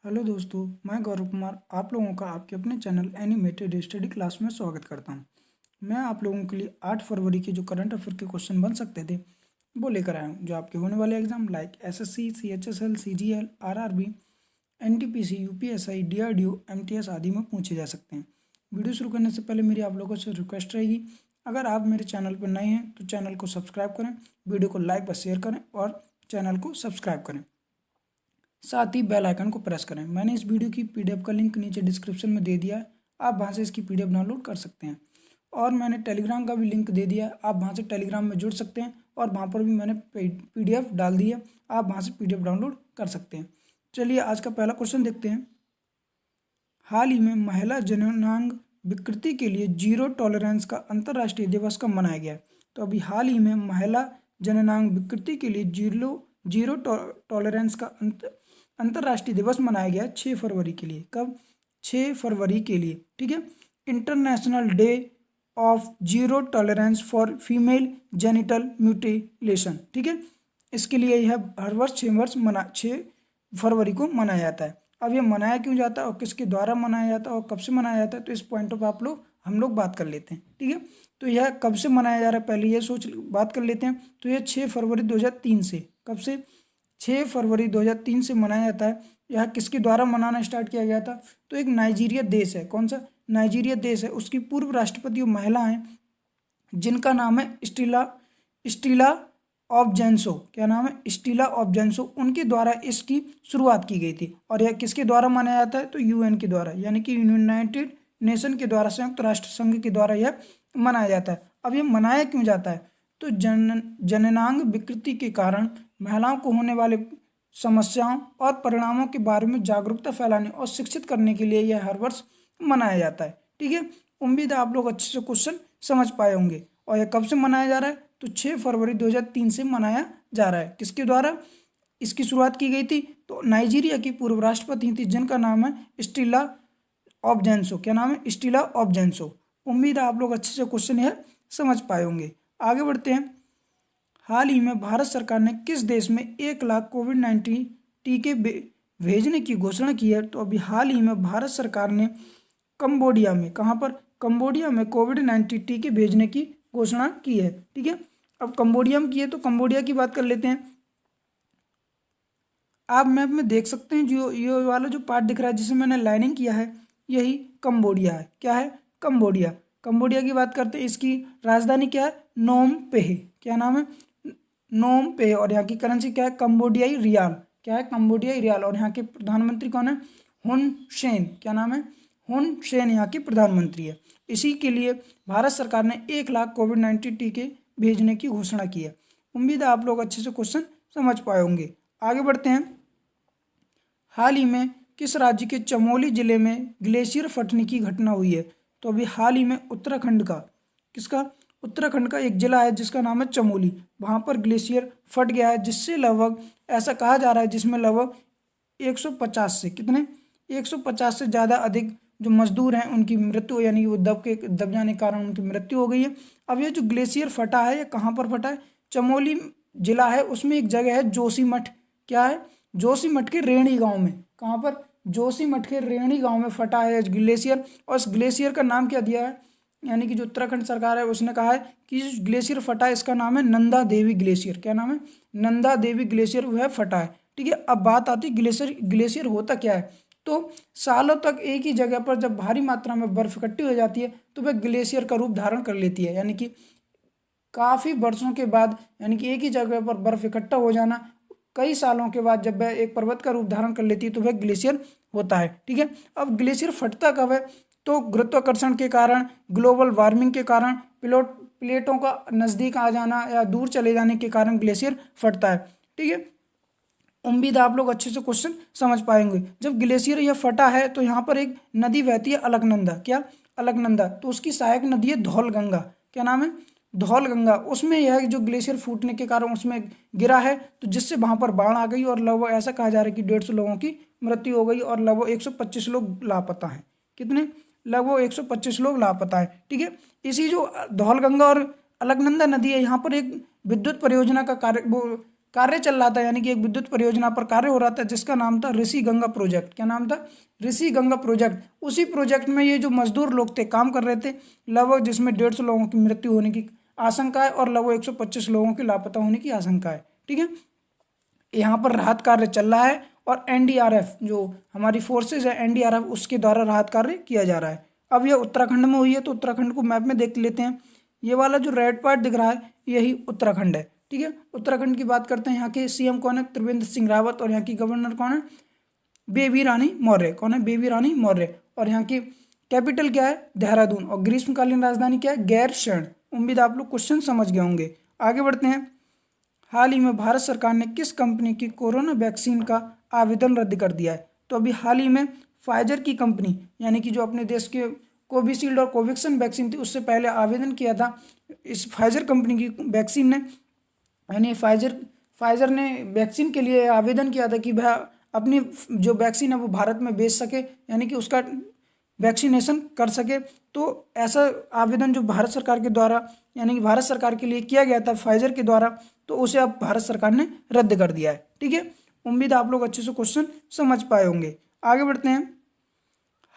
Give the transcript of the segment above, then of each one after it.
Hello दोस्तों, मैं गौरव कुमार आप लोगों का आपके अपने चैनल एनिमेटेड स्टडी क्लास में स्वागत करता हूं। मैं आप लोगों के लिए 8 फरवरी के जो करंट अफेयर के क्वेश्चन बन सकते थे वो लेकर आया हूं, जो आपके होने वाले exam like SSC, CHSL, CGL, RRB, NTPC, UPSI, DRDO, MTS आदि में पूछे जा सकते हैं। वीडियो शुरू करने से पहले मेरी आप लोगों से रिक्वेस्ट रहेगी, अगर आप मेरे चैनल पर नए हैं तो चैनल को सब्सक्राइब करें, वीडियो को लाइक व शेयर करें और चैनल को सब्सक्राइब करें, साथ ही बेल आइकन को प्रेस करें। मैंने इस वीडियो की पीडीएफ का लिंक नीचे डिस्क्रिप्शन में दे दिया है, आप वहां से इसकी पीडीएफ डाउनलोड कर सकते हैं। और मैंने टेलीग्राम का भी लिंक दे दिया है, आप वहां से टेलीग्राम में जुड़ सकते हैं और वहां पर भी मैंने पीडीएफ डाल दी है, आप वहां से पीडीएफ डाउनलोड कर सकते हैं। चलिए आज का पहला क्वेश्चन देखते हैं। हाल ही में महिला जननांग विकृति के लिए जीरो टॉलरेंस का अंतर्राष्ट्रीय दिवस कब मनाया गया है? तो अभी हाल ही में महिला जननांग विकृति के लिए जीरो टॉलरेंस का अंतर्राष्ट्रीय दिवस मनाया गया है 6 फरवरी के लिए। कब? 6 फरवरी के लिए, ठीक है। International day of zero tolerance for female genital mutilation, ठीक है। इसके लिए यह हर वर्ष 6 फरवरी को मनाया जाता है। अब ये मनाया क्यों जाता है और किसके द्वारा मनाया जाता है और कब से मनाया जाता है, तो इस पॉइंट पर हम लोग बात कर लेते हैं, ठीक है। तो यह कब से मनाया जा रहा है पहले ये बात कर लेते हैं। तो यह 6 फरवरी 2003 से, कब से? 6 फरवरी 2003 से मनाया जाता है। यह किसके द्वारा मनाना स्टार्ट किया गया था? तो एक नाइजीरिया देश है, कौन सा? नाइजीरिया देश है, उसकी पूर्व राष्ट्रपति महिला हैं जिनका नाम है स्टीला ऑब्जेंसो। क्या नाम है? स्टीला ऑब्जेंसो। उनके द्वारा इसकी शुरुआत की गई थी। और यह किसके द्वारा मनाया जाता है? तो यूएन के द्वारा, यानी कि यूनाइटेड नेशन के द्वारा, संयुक्त राष्ट्र संघ के द्वारा यह मनाया जाता है। अब यह मनाया क्यों जाता है? तो जननांग विकृति के कारण महिलाओं को होने वाले समस्याओं और परिणामों के बारे में जागरूकता फैलाने और शिक्षित करने के लिए यह हर वर्ष मनाया जाता है, ठीक है। उम्मीद है आप लोग अच्छे से क्वेश्चन समझ पाए होंगे। और यह कब से मनाया जा रहा है? तो 6 फरवरी 2003 से मनाया जा रहा है। किसके द्वारा इसकी शुरुआत की गई थी? तो नाइजीरिया की पूर्व राष्ट्रपति थी जिनका नाम है स्टीला ऑब्जेंसो। क्या नाम है? स्टीला ऑब्जेंसो। उम्मीद है आप लोग अच्छे से क्वेश्चन यह समझ पाए होंगे। आगे बढ़ते हैं। हाल ही में भारत सरकार ने किस देश में 1 लाख कोविड-19 टीके भेजने की घोषणा की है? तो अभी हाल ही में भारत सरकार ने कंबोडिया में, कहाँ पर? कंबोडिया में कोविड-19 टीके भेजने की घोषणा की है, ठीक है। अब कंबोडिया में की है तो कंबोडिया की बात कर लेते हैं। आप मैप में देख सकते हैं, जो ये वाला जो पार्ट दिख रहा है जिसे मैंने लाइनिंग किया है, यही कंबोडिया है। क्या है? कंबोडिया। कंबोडिया की बात करते हैं। इसकी राजधानी क्या है? नोम पेह। क्या नाम है? नोम पेह। और यहाँ की करेंसी क्या है? कंबोडियाई रियाल। क्या है? कंबोडियाई रियाल। और यहाँ के प्रधानमंत्री कौन है? हुन सेन। क्या नाम है? हुन सेन यहाँ के प्रधानमंत्री है। इसी के लिए भारत सरकार ने 1 लाख कोविड-19 टीके भेजने की घोषणा की है। उम्मीद है आप लोग अच्छे से क्वेश्चन समझ पाए होंगे। आगे बढ़ते हैं। हाल ही में किस राज्य के चमोली जिले में ग्लेशियर फटने की घटना हुई है? तो अभी हाल ही में उत्तराखंड का, किसका? उत्तराखंड का एक जिला है जिसका नाम है चमोली। वहाँ पर ग्लेशियर फट गया है, जिससे लगभग, ऐसा कहा जा रहा है, जिसमें लगभग 150 से, कितने? 150 से ज़्यादा अधिक जो मजदूर हैं उनकी मृत्यु, यानी वो दब जाने के कारण उनकी मृत्यु हो गई है। अब ये जो ग्लेशियर फटा है ये कहाँ पर फटा है? चमोली जिला है, उसमें एक जगह है जोशीमठ। क्या है? जोशीमठ के रेणी गांव में। कहाँ पर? जोशीमठ के रेणी गांव में फटा है ग्लेशियर। और इस ग्लेशियर का नाम क्या दिया है? यानी कि जो उत्तराखंड सरकार है उसने कहा है कि ग्लेशियर फटा है, इसका नाम है नंदा देवी ग्लेशियर। क्या नाम है? नंदा देवी ग्लेशियर वह फटा है, ठीक है। अब बात आती है ग्लेशियर होता क्या है? तो सालों तक एक ही जगह पर जब भारी मात्रा में बर्फ इकट्ठी हो जाती है तो वह ग्लेशियर का रूप धारण कर लेती है। यानी कि काफ़ी वर्षों के बाद, यानी कि एक ही जगह पर बर्फ इकट्ठा हो जाना, कई सालों के बाद जब वह एक पर्वत का रूप धारण कर लेती है तो वह ग्लेशियर होता है, ठीक है। अब ग्लेशियर फटता कब है? तो गुरुत्वाकर्षण के कारण, ग्लोबल वार्मिंग के कारण, प्लेटों का नज़दीक आ जाना या दूर चले जाने के कारण ग्लेशियर फटता है, ठीक है। उम्मीद है आप लोग अच्छे से क्वेश्चन समझ पाएंगे। जब ग्लेशियर यह फटा है तो यहाँ पर एक नदी बहती है अलकनंदा। क्या? अलकनंदा। तो उसकी सहायक नदी है धौल गंगा। क्या नाम है? धौल गंगा। उसमें यह जो ग्लेशियर फूटने के कारण उसमें गिरा है, तो जिससे वहां पर बाढ़ आ गई और लगभग, ऐसा कहा जा रहा है कि 150 लोगों की मृत्यु हो गई और लगभग 125 लोग लापता हैं। कितने? लगभग 125 लोग लापता है, ठीक है। इसी जो धौल गंगा और अलकनंदा नदी है, यहाँ पर एक विद्युत परियोजना का कार्य, वो कार्य चल रहा था, यानी कि एक विद्युत परियोजना पर कार्य हो रहा था जिसका नाम था ऋषि गंगा प्रोजेक्ट। क्या नाम था? ऋषि गंगा प्रोजेक्ट। उसी प्रोजेक्ट में ये जो मजदूर लोग थे काम कर रहे थे लगभग, जिसमें 150 लोगों की मृत्यु होने की आशंका है और लगभग 125 लोगों की लापता होने की आशंका है। ठीक है, यहाँ पर राहत कार्य चल रहा है और एनडीआरएफ जो हमारी फोर्सेज है, एनडीआरएफ, उसके द्वारा राहत कार्य किया जा रहा है। अब यह उत्तराखंड में हुई है, तो उत्तराखंड को मैप में देख लेते हैं। ये वाला जो रेड पार्ट दिख रहा है यही उत्तराखंड है। ठीक है, उत्तराखंड की बात करते हैं। यहाँ के सीएम कौन है? त्रिवेंद्र सिंह रावत। और यहाँ की गवर्नर कौन है? बेबी रानी मौर्य। कौन है? बेबी रानी मौर्य। और यहाँ की कैपिटल क्या है? देहरादून। और ग्रीष्मकालीन राजधानी क्या है? गैरसैंण। उम्मीद आप लोग क्वेश्चन समझ गए होंगे। आगे बढ़ते हैं। हाल ही में भारत सरकार ने किस कंपनी की कोरोना वैक्सीन का आवेदन रद्द कर दिया है? तो अभी हाल ही में फाइजर की कंपनी, यानी कि जो अपने देश के कोविशील्ड और कोवैक्सीन वैक्सीन थी उससे पहले आवेदन किया था, इस फाइजर कंपनी की वैक्सीन ने, यानी फाइजर ने वैक्सीन के लिए आवेदन किया था कि वह अपनी जो वैक्सीन है वो भारत में बेच सके, यानी कि उसका वैक्सीनेशन कर सके। तो ऐसा आवेदन जो भारत सरकार के द्वारा, यानी कि भारत सरकार के लिए किया गया था फाइजर के द्वारा, तो उसे अब भारत सरकार ने रद्द कर दिया है। ठीक है, उम्मीद आप लोग अच्छे से क्वेश्चन समझ पाए होंगे। आगे बढ़ते हैं।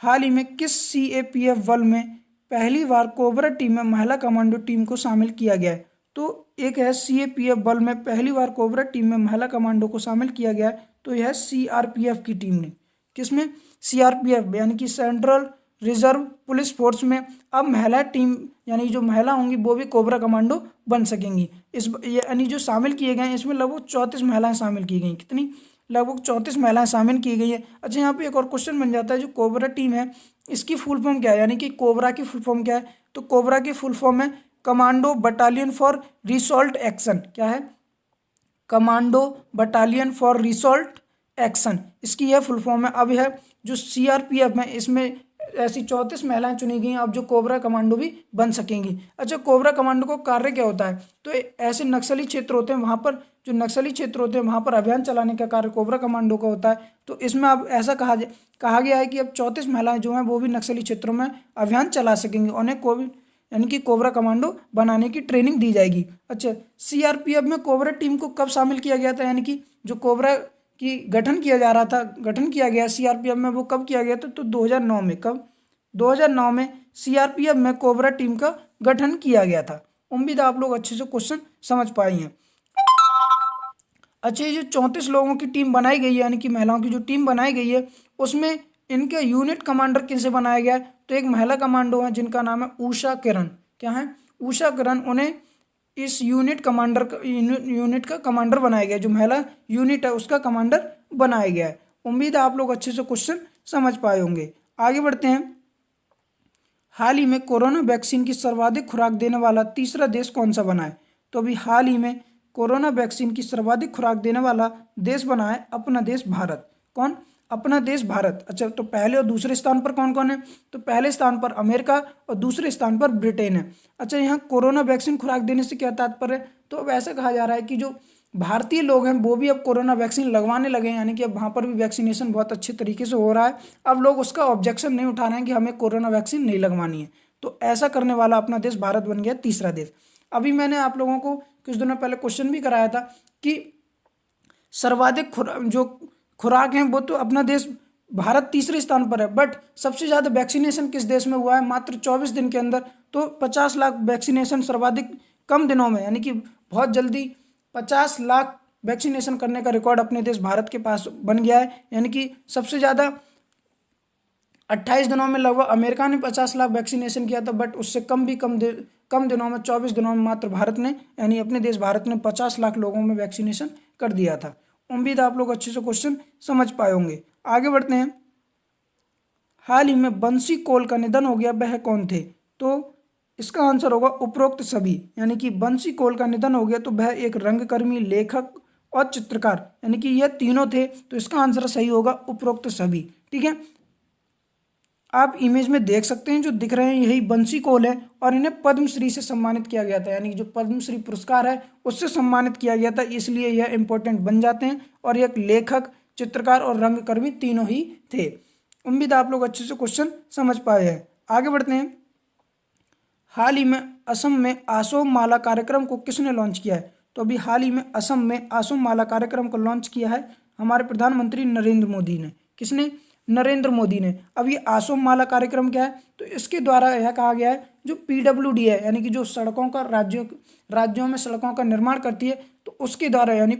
हाल ही में किस सीएपीएफ बल में पहली बार कोबरा टीम में महिला कमांडो टीम को शामिल किया गया है? तो एक है सीएपीएफ बल में पहली बार कोबरा टीम में महिला कमांडो को शामिल किया गया है, तो यह सीआरपीएफ की टीम ने। किसमें? सीआरपीएफ, यानी कि सेंट्रल रिजर्व पुलिस फोर्स में अब महिला टीम, यानी जो महिला होंगी वो भी कोबरा कमांडो बन सकेंगी। यानी जो शामिल किए गए हैं इसमें लगभग 34 महिलाएं शामिल की गई। कितनी? लगभग 34 महिलाएं शामिल की गई है। अच्छा, यहाँ पे एक और क्वेश्चन बन जाता है, जो कोबरा टीम है इसकी फुल फॉर्म क्या है? यानी कि कोबरा की फुल फॉर्म क्या है? तो कोबरा की फुल फॉर्म है commando battalion for resort action. क्या है? Commando battalion for resort action, इसकी यह फुल फॉर्म है। अब यह जो सीआरपीएफ है इसमें ऐसी 34 महिलाएं चुनी गई हैं अब जो कोबरा कमांडो भी बन सकेंगी। अच्छा, कोबरा कमांडो को कार्य क्या होता है? तो ऐसे नक्सली क्षेत्र होते हैं, वहाँ पर जो नक्सली क्षेत्र होते हैं वहाँ पर अभियान चलाने का कार्य कोबरा कमांडो का होता है। तो इसमें अब ऐसा कहा गया है कि अब 34 महिलाएं जो हैं वो भी नक्सली क्षेत्रों में अभियान चला सकेंगी। उन्हें कोविड, यानी कि कोबरा कमांडो बनाने की ट्रेनिंग दी जाएगी। अच्छा, सीआरपीएफ में कोबरा टीम को कब शामिल किया गया था? यानी कि जो कोबरा की गठन किया जा रहा था, गठन किया गया सीआरपीएफ में, वो कब किया गया था? तो 2009 में। कब? 2009 में सीआरपीएफ में कोबरा टीम का गठन किया गया था। उम्मीद आप लोग अच्छे से क्वेश्चन समझ पाई हैं। अच्छा, ये जो 34 लोगों की टीम बनाई गई है, यानी कि महिलाओं की जो टीम बनाई गई है, उसमें इनके यूनिट कमांडर किनसे बनाया गया है? तो एक महिला कमांडो है जिनका नाम है उषा किरण। क्या है? उषा किरण। उन्हें इस यूनिट का कमांडर बनाया गया, जो महिला यूनिट है उसका कमांडर बनाया गया है। उम्मीद है आप लोग अच्छे से क्वेश्चन समझ पाए होंगे। आगे बढ़ते हैं। हाल ही में कोरोना वैक्सीन की सर्वाधिक खुराक देने वाला तीसरा देश कौन सा बना है? तो अभी हाल ही में कोरोना वैक्सीन की सर्वाधिक खुराक देने वाला देश बना है अपना देश भारत। कौन? अपना देश भारत। अच्छा, तो पहले और दूसरे स्थान पर कौन कौन है? तो पहले स्थान पर अमेरिका और दूसरे स्थान पर ब्रिटेन है। अच्छा, यहाँ कोरोना वैक्सीन खुराक देने से क्या तात्पर्य है? तो अब ऐसा कहा जा रहा है कि जो भारतीय लोग हैं वो भी अब कोरोना वैक्सीन लगवाने लगे हैं, यानी कि अब वहाँ पर भी वैक्सीनेशन बहुत अच्छे तरीके से हो रहा है। अब लोग उसका ऑब्जेक्शन नहीं उठा रहे हैं कि हमें कोरोना वैक्सीन नहीं लगवानी है। तो ऐसा करने वाला अपना देश भारत बन गया तीसरा देश। अभी मैंने आप लोगों को कुछ दिनों पहले क्वेश्चन भी कराया था कि सर्वाधिक जो खुराक हैं वो तो अपना देश भारत तीसरे स्थान पर है, बट सबसे ज़्यादा वैक्सीनेशन किस देश में हुआ है? मात्र 24 दिन के अंदर। तो 50 लाख वैक्सीनेशन सर्वाधिक कम दिनों में, यानी कि बहुत जल्दी 50 लाख वैक्सीनेशन करने का रिकॉर्ड अपने देश भारत के पास बन गया है। यानी कि सबसे ज़्यादा 28 दिनों में लगभग अमेरिका ने 50 लाख वैक्सीनेशन किया था, बट उससे कम दिनों में 24 दिनों में मात्र भारत ने, यानी अपने देश भारत ने 50 लाख लोगों में वैक्सीनेशन कर दिया था। उम्मीद आप लोग अच्छे से क्वेश्चन समझ पाए होंगे। आगे बढ़ते हैं। हाल ही में बंसी कोल का निधन हो गया, वह कौन थे? तो इसका आंसर होगा उपरोक्त सभी। यानी कि बंसी कोल का निधन हो गया तो वह एक रंगकर्मी, लेखक और चित्रकार, यानी कि यह तीनों थे। तो इसका आंसर सही होगा उपरोक्त सभी। ठीक है, आप इमेज में देख सकते हैं जो दिख रहे हैं यही बंसी कोल है और इन्हें पद्मश्री से सम्मानित किया गया था, यानी कि जो पद्मश्री पुरस्कार है उससे सम्मानित किया गया था, इसलिए यह इंपॉर्टेंट बन जाते हैं। और एक लेखक, चित्रकार और रंगकर्मी तीनों ही थे। उम्मीद आप लोग अच्छे से क्वेश्चन समझ पाए हैं। आगे बढ़ते हैं। हाल ही में असम में आसोम माला कार्यक्रम को किसने लॉन्च किया है? तो अभी हाल ही में असम में आसोम माला कार्यक्रम को लॉन्च किया है हमारे प्रधानमंत्री नरेंद्र मोदी ने। किसने? नरेंद्र मोदी ने। अब ये आसोम माला कार्यक्रम क्या है? तो इसके द्वारा यह कहा गया है जो PWD है, यानी कि जो सड़कों का राज्यों में सड़कों का निर्माण करती है, तो उसके द्वारा यानी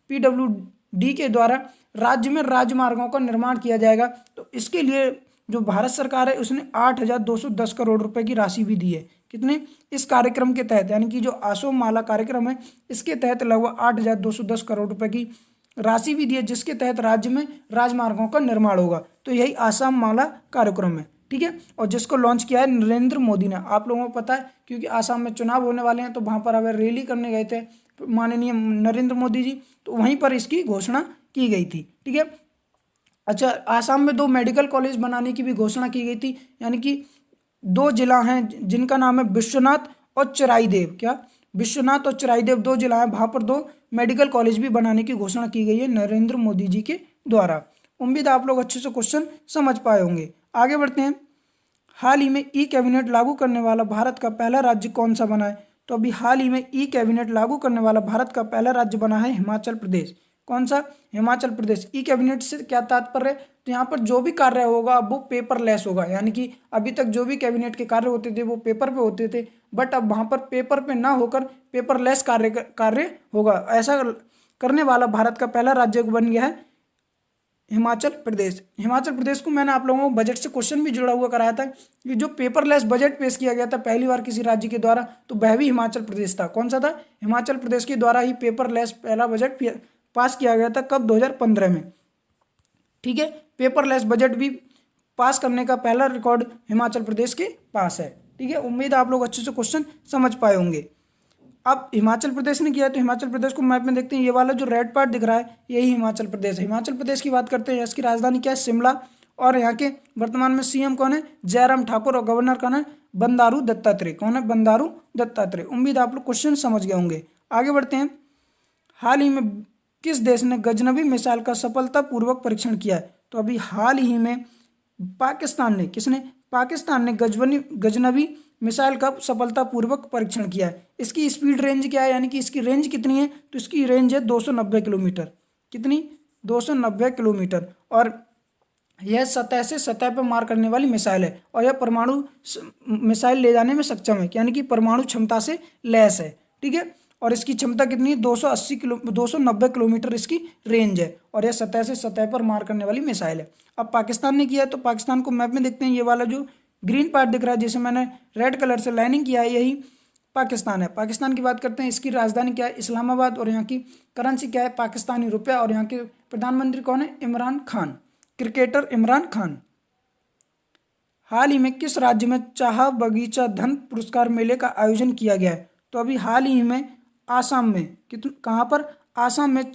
PWD के द्वारा राज्य में राजमार्गों का निर्माण किया जाएगा। तो इसके लिए जो भारत सरकार है उसने 8,210 करोड़ रुपए की राशि भी दी है। कितने? इस कार्यक्रम के तहत, यानी कि जो आसोम माला कार्यक्रम है इसके तहत लगभग 8,210 करोड़ रुपए की राशि भी दी है, जिसके तहत राज्य में राजमार्गों का निर्माण होगा। तो यही आसाम माला कार्यक्रम है, ठीक है, और जिसको लॉन्च किया है नरेंद्र मोदी ने। आप लोगों को पता है क्योंकि आसाम में चुनाव होने वाले हैं, तो वहाँ पर अगर रैली करने गए थे माननीय नरेंद्र मोदी जी, तो वहीं पर इसकी घोषणा की गई थी, ठीक है। अच्छा, आसाम में 2 मेडिकल कॉलेज बनाने की भी घोषणा की गई थी, यानी कि 2 जिला हैं जिनका नाम है विश्वनाथ और चराईदेव। क्या? विश्वनाथ और चराईदेव 2 जिला हैं, वहाँ पर 2 मेडिकल कॉलेज भी बनाने की घोषणा की गई है नरेंद्र मोदी जी के द्वारा। उम्मीद है आप लोग अच्छे से क्वेश्चन समझ पाए होंगे। आगे बढ़ते हैं। हाल ही में ई कैबिनेट लागू करने वाला भारत का पहला राज्य कौन सा बना है? तो अभी हाल ही में ई कैबिनेट लागू करने वाला भारत का पहला राज्य बना है हिमाचल प्रदेश। कौन सा? हिमाचल प्रदेश। ई कैबिनेट से क्या तात्पर्य है? तो यहाँ पर जो भी कार्य होगा अब वो पेपरलेस होगा, यानी कि अभी तक जो भी कैबिनेट के कार्य होते थे वो पेपर पे होते थे, बट अब वहाँ पर पेपर पे ना होकर पेपरलेस कार्य होगा। ऐसा करने वाला भारत का पहला राज्य बन गया है हिमाचल प्रदेश। हिमाचल प्रदेश को मैंने आप लोगों को बजट से क्वेश्चन भी जुड़ा हुआ कराया था कि जो पेपरलेस बजट पेश किया गया था पहली बार किसी राज्य के द्वारा, तो वह भी हिमाचल प्रदेश था। कौन सा था? हिमाचल प्रदेश के द्वारा ही पेपरलेस पहला बजट पास किया गया था। कब? 2015 में, ठीक है। पेपरलेस बजट भी पास करने का पहला रिकॉर्ड हिमाचल प्रदेश के पास है, ठीक है। उम्मीद है आप लोग अच्छे से क्वेश्चन समझ पाए होंगे। अब हिमाचल प्रदेश ने किया है, तो हिमाचल प्रदेश को मैप में देखते हैं। ये वाला जो रेड पार्ट दिख रहा है यही हिमाचल प्रदेश है। हिमाचल प्रदेश की बात करते हैं, इसकी राजधानी क्या है? शिमला। और यहाँ के वर्तमान में CM कौन है? जयराम ठाकुर। और गवर्नर कौन है? बंडारू दत्तात्रेय। कौन है? बंडारू दत्तात्रेय। उम्मीद आप लोग क्वेश्चन समझ गए होंगे। आगे बढ़ते हैं। हाल ही में किस देश ने गजनवी मिसाइल का सफलतापूर्वक परीक्षण किया है? तो अभी हाल ही में पाकिस्तान ने। किसने? पाकिस्तान ने गजनवी मिसाइल का सफलतापूर्वक परीक्षण किया है। इसकी स्पीड रेंज क्या है, यानी कि इसकी रेंज कितनी है? तो इसकी रेंज है 290 किलोमीटर। कितनी? 290 किलोमीटर। और यह सतह से सतह पर मार करने वाली मिसाइल है, और यह परमाणु मिसाइल ले जाने में सक्षम है, यानी कि परमाणु क्षमता से लैस है, ठीक है। और इसकी क्षमता कितनी है? 290 किलोमीटर इसकी रेंज है, और यह सतह से सतह पर मार करने वाली मिसाइल है। अब पाकिस्तान ने किया है, तो पाकिस्तान को मैप में देखते हैं। ये वाला जो ग्रीन पार्ट दिख रहा है जिसे मैंने रेड कलर से लाइनिंग किया है, यही पाकिस्तान है। पाकिस्तान की बात करते हैं। इसकी राजधानी क्या है? इस्लामाबाद। और यहाँ की करेंसी क्या है? पाकिस्तानी रुपया। और यहाँ के प्रधानमंत्री कौन है? इमरान खान, क्रिकेटर इमरान खान। हाल ही में किस राज्य में चाह बगीचा धन पुरस्कार मेले का आयोजन किया गया है? तो अभी हाल ही में आसाम में। कहाँ पर? आसाम में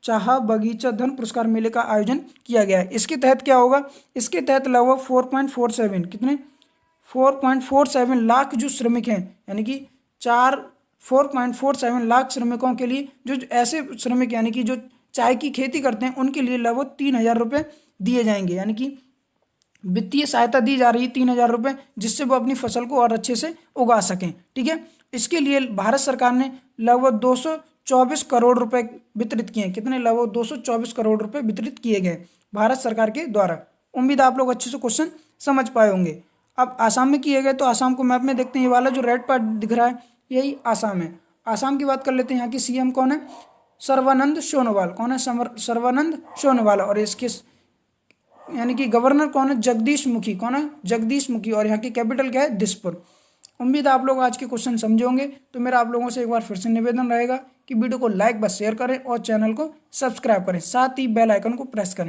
चाह बगीचा धन पुरस्कार मेले का आयोजन किया गया है। इसके तहत क्या होगा? इसके तहत लगभग 4.47 कितने 4.47 लाख जो श्रमिक हैं, यानी कि 4.47 लाख श्रमिकों के लिए, जो ऐसे श्रमिक यानी कि जो चाय की खेती करते हैं उनके लिए लगभग 3,000 रुपये दिए जाएंगे, यानी कि वित्तीय सहायता दी जा रही है 3,000 रुपये, जिससे वो अपनी फसल को और अच्छे से उगा सकें, ठीक है। इसके लिए भारत सरकार ने लगभग 224 करोड़ रुपए वितरित किए हैं। कितने? लगभग 224 करोड़ रुपए वितरित किए गए भारत सरकार के द्वारा। उम्मीद आप लोग अच्छे से क्वेश्चन समझ पाए होंगे। अब आसाम में किए गए, तो आसाम को मैप में देखते हैं। ये वाला जो रेड पार्ट दिख रहा है यही आसाम है। आसाम की बात कर लेते हैं। यहाँ की CM कौन है? सर्बानंद सोनोवाल। कौन है? सर्बानंद सोनोवाल। और इसके यानी कि गवर्नर कौन है? जगदीश मुखी। कौन है? जगदीश मुखी। और यहाँ की कैपिटल क्या है? दिसपुर। उम्मीद आप लोग आज के क्वेश्चन समझे होंगे। तो मेरा आप लोगों से एक बार फिर से निवेदन रहेगा कि वीडियो को लाइक व शेयर करें और चैनल को सब्सक्राइब करें, साथ ही बेल आइकन को प्रेस करें।